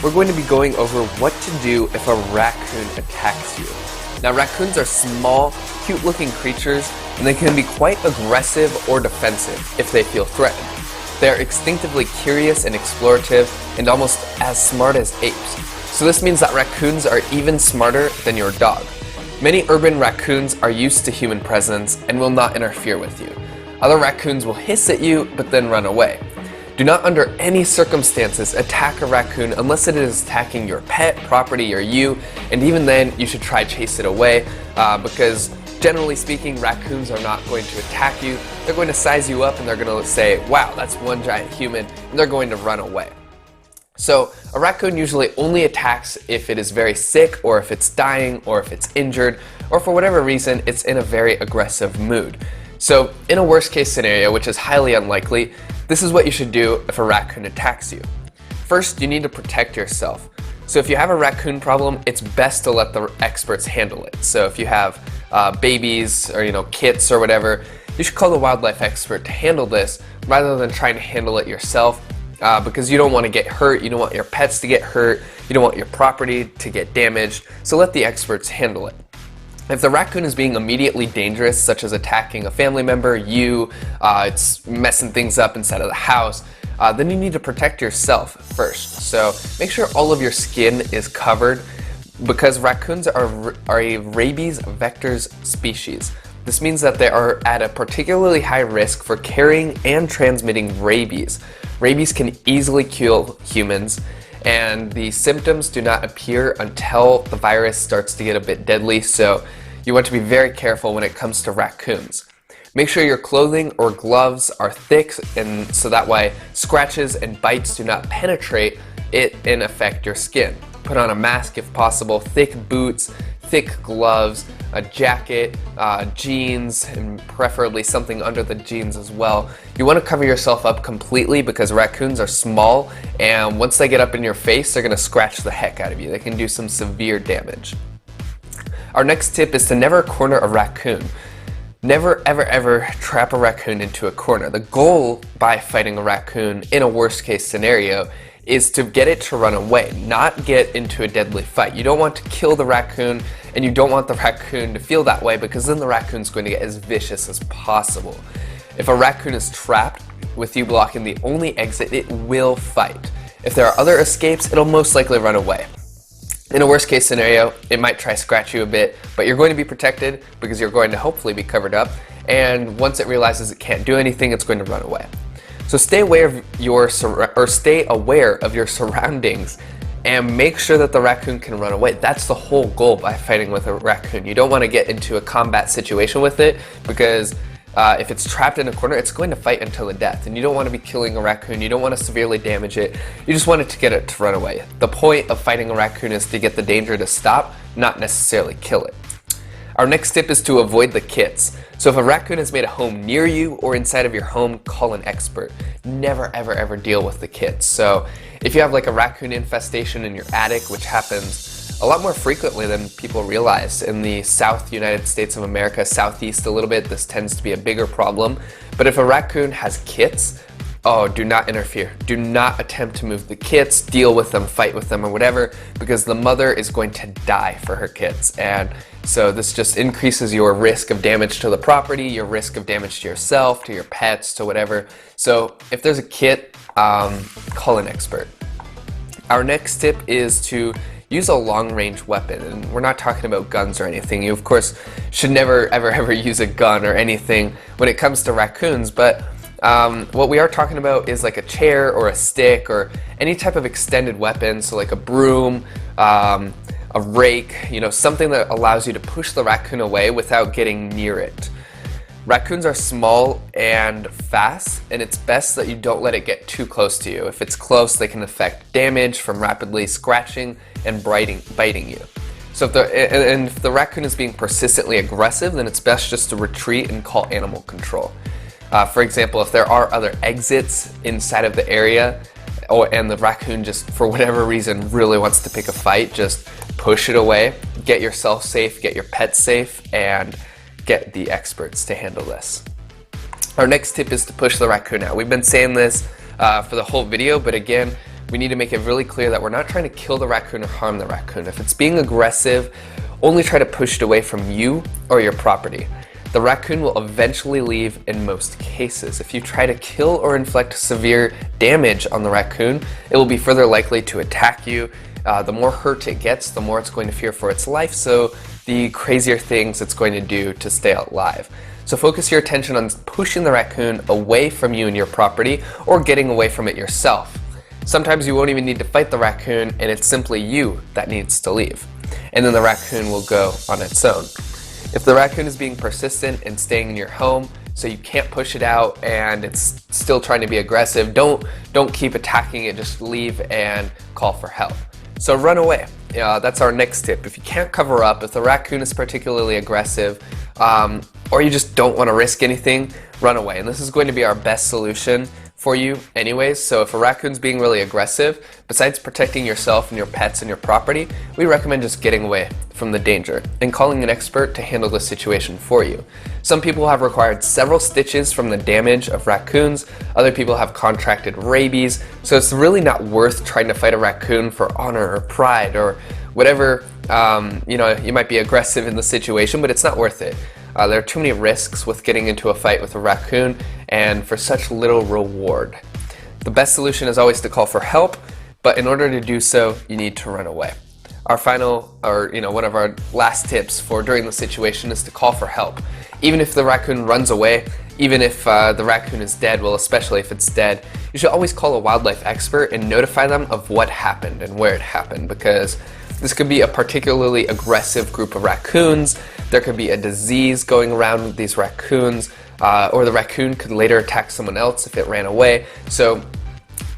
we're going to be going over what to do if a raccoon attacks you. Now, raccoons are small, cute-looking creatures, and they can be quite aggressive or defensive if they feel threatened. They are instinctively curious and explorative, and almost as smart as apes. So this means that raccoons are even smarter than your dog. Many urban raccoons are used to human presence and will not interfere with you. Other raccoons will hiss at you, but then run away. Do not under any circumstances attack a raccoon unless it is attacking your pet, property, or you, and even then you should try chase it away because generally speaking, raccoons are not going to attack you. They're going to size you up and they're going to say, wow, that's one giant human, and they're going to run away. So a raccoon usually only attacks if it is very sick, or if it's dying, or if it's injured, or for whatever reason it's in a very aggressive mood. So in a worst case scenario, which is highly unlikely, this is what you should do if a raccoon attacks you. First, you need to protect yourself. So if you have a raccoon problem, it's best to let the experts handle it. So if you have babies or kits or whatever, you should call the wildlife expert to handle this rather than trying to handle it yourself because you don't want to get hurt, you don't want your pets to get hurt, you don't want your property to get damaged, so let the experts handle it. If the raccoon is being immediately dangerous, such as attacking a family member, it's messing things up inside of the house, then you need to protect yourself first. So make sure all of your skin is covered because raccoons are a rabies vectors species. This means that they are at a particularly high risk for carrying and transmitting rabies. Rabies can easily kill humans, and the symptoms do not appear until the virus starts to get a bit deadly, so you want to be very careful when it comes to raccoons. Make sure your clothing or gloves are thick, and so that way scratches and bites do not penetrate it and affect your skin. Put on a mask if possible, thick boots, thick gloves, a jacket, jeans, and preferably something under the jeans as well. You want to cover yourself up completely because raccoons are small, and once they get up in your face, they're going to scratch the heck out of you. They can do some severe damage. Our next tip is to never corner a raccoon. Never ever ever trap a raccoon into a corner. The goal by fighting a raccoon in a worst case scenario is to get it to run away, not get into a deadly fight. You don't want to kill the raccoon, and you don't want the raccoon to feel that way because then the raccoon's going to get as vicious as possible. If a raccoon is trapped with you blocking the only exit, it will fight. If there are other escapes, it'll most likely run away. In a worst case scenario, it might try to scratch you a bit, but you're going to be protected because you're going to hopefully be covered up, and once it realizes it can't do anything, it's going to run away. So stay aware of your surroundings and make sure that the raccoon can run away. That's the whole goal by fighting with a raccoon. You don't want to get into a combat situation with it because if it's trapped in a corner, it's going to fight until the death, and you don't want to be killing a raccoon. You don't want to severely damage it. You just want it to get it to run away. The point of fighting a raccoon is to get the danger to stop, not necessarily kill it. Our next tip is to avoid the kits. So if a raccoon has made a home near you or inside of your home, call an expert. Never ever ever deal with the kits. So if you have like a raccoon infestation in your attic, which happens a lot more frequently than people realize in the South United States of America, Southeast a little bit, this tends to be a bigger problem. But if a raccoon has kits, do not interfere. Do not attempt to move the kits, deal with them, fight with them or whatever, because the mother is going to die for her kits. And so this just increases your risk of damage to the property, your risk of damage to yourself, to your pets, to whatever. So if there's a kit, call an expert. Our next tip is to use a long-range weapon, and we're not talking about guns or anything. You of course should never ever use a gun or anything when it comes to raccoons, but what we are talking about is like a chair or a stick or any type of extended weapon, so like a broom, a rake, something that allows you to push the raccoon away without getting near it. Raccoons are small and fast, and it's best that you don't let it get too close to you. If it's close, they can affect damage from rapidly scratching and biting you. So if the raccoon is being persistently aggressive, then it's best just to retreat and call animal control. For example, if there are other exits inside of the area, and the raccoon just for whatever reason really wants to pick a fight, just push it away, get yourself safe, get your pet safe, and get the experts to handle this. Our next tip is to push the raccoon out. We've been saying this for the whole video, but again, we need to make it really clear that we're not trying to kill the raccoon or harm the raccoon. If it's being aggressive, only try to push it away from you or your property. The raccoon will eventually leave in most cases. If you try to kill or inflict severe damage on the raccoon, it will be further likely to attack you. The more hurt it gets, the more it's going to fear for its life, so the crazier things it's going to do to stay alive. So focus your attention on pushing the raccoon away from you and your property, or getting away from it yourself. Sometimes you won't even need to fight the raccoon, and it's simply you that needs to leave. And then the raccoon will go on its own. If the raccoon is being persistent and staying in your home, so you can't push it out and it's still trying to be aggressive, don't keep attacking it, just leave and call for help. So run away. That's our next tip. If you can't cover up, if the raccoon is particularly aggressive, or you just don't want to risk anything, run away. And this is going to be our best solution for you anyways. So if a raccoon's being really aggressive, besides protecting yourself and your pets and your property, we recommend just getting away from the danger and calling an expert to handle the situation for you. Some people have required several stitches from the damage of raccoons. Other people have contracted rabies. So it's really not worth trying to fight a raccoon for honor or pride or whatever. You might be aggressive in the situation, but it's not worth it. There are too many risks with getting into a fight with a raccoon and for such little reward. The best solution is always to call for help, but in order to do so, you need to run away. Our final, one of our last tips for during the situation is to call for help. Even if the raccoon runs away, even if the raccoon is dead, well, especially if it's dead, you should always call a wildlife expert and notify them of what happened and where it happened, because this could be a particularly aggressive group of raccoons. There could be a disease going around with these raccoons, or the raccoon could later attack someone else if it ran away. So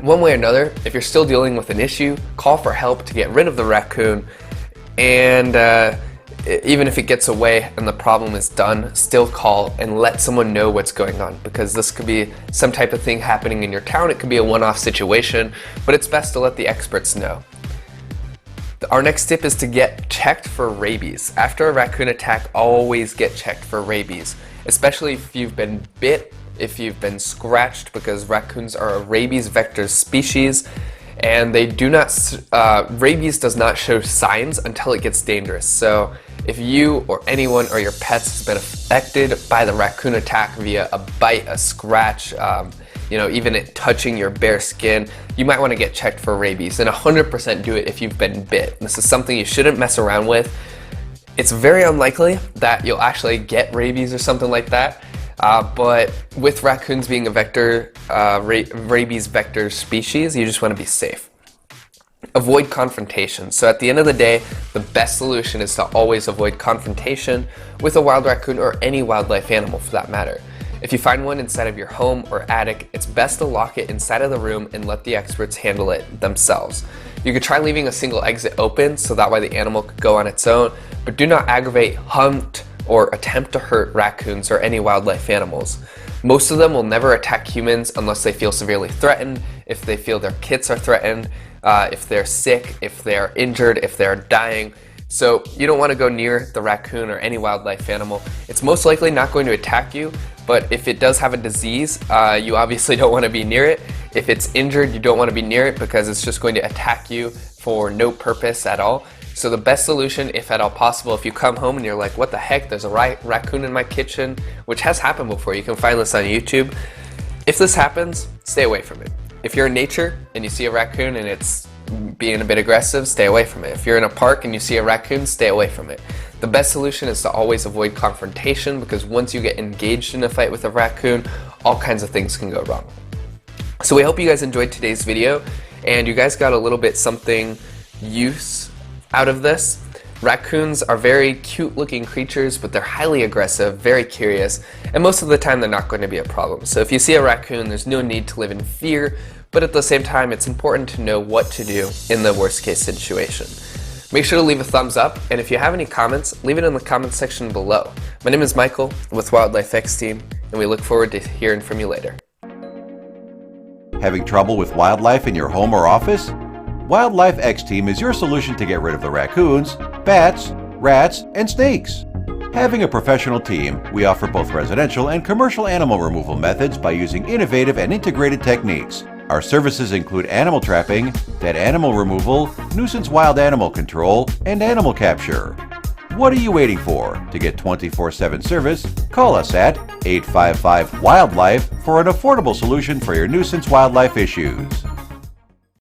one way or another, if you're still dealing with an issue, call for help to get rid of the raccoon. And even if it gets away and the problem is done, still call and let someone know what's going on, because this could be some type of thing happening in your town. It could be a one-off situation, but it's best to let the experts know. Our next tip is to get checked for rabies. After a raccoon attack, always get checked for rabies, especially if you've been bit, if you've been scratched, because raccoons are a rabies vector species, and they do not, rabies does not show signs until it gets dangerous. So if you or anyone or your pets has been affected by the raccoon attack via a bite, a scratch, even it touching your bare skin, you might want to get checked for rabies, and 100% do it if you've been bit. This is something you shouldn't mess around with. It's very unlikely that you'll actually get rabies or something like that, but with raccoons being a vector, rabies vector species, you just want to be safe. Avoid confrontation. So at the end of the day, the best solution is to always avoid confrontation with a wild raccoon, or any wildlife animal for that matter. If you find one inside of your home or attic, it's best to lock it inside of the room and let the experts handle it themselves. You could try leaving a single exit open so that way the animal could go on its own, but do not aggravate, hunt, or attempt to hurt raccoons or any wildlife animals. Most of them will never attack humans unless they feel severely threatened, if they feel their kits are threatened, if they're sick, if they're injured, if they're dying. So you don't want to go near the raccoon or any wildlife animal. It's most likely not going to attack you, but if it does have a disease, you obviously don't want to be near it. If it's injured, you don't want to be near it, because it's just going to attack you for no purpose at all. So the best solution, if at all possible, if you come home and you're like, what the heck, there's a raccoon in my kitchen, which has happened before, you can find this on YouTube. If this happens, stay away from it. If you're in nature and you see a raccoon and it's being a bit aggressive, stay away from it. If you're in a park and you see a raccoon, stay away from it. The best solution is to always avoid confrontation, because once you get engaged in a fight with a raccoon, all kinds of things can go wrong. So we hope you guys enjoyed today's video and you guys got a little bit something use out of this. Raccoons are very cute looking creatures, but they're highly aggressive, very curious, and most of the time they're not going to be a problem. So if you see a raccoon, there's no need to live in fear, but at the same time, it's important to know what to do in the worst case situation. Make sure to leave a thumbs up, and if you have any comments, leave it in the comments section below. My name is Michael with Wildlife X Team, and we look forward to hearing from you later. Having trouble with wildlife in your home or office? Wildlife X Team is your solution to get rid of the raccoons, bats, rats, and snakes. Having a professional team, we offer both residential and commercial animal removal methods by using innovative and integrated techniques. Our services include animal trapping, dead animal removal, nuisance wild animal control, and animal capture. What are you waiting for? To get 24/7 service, call us at 855-WILDLIFE for an affordable solution for your nuisance wildlife issues.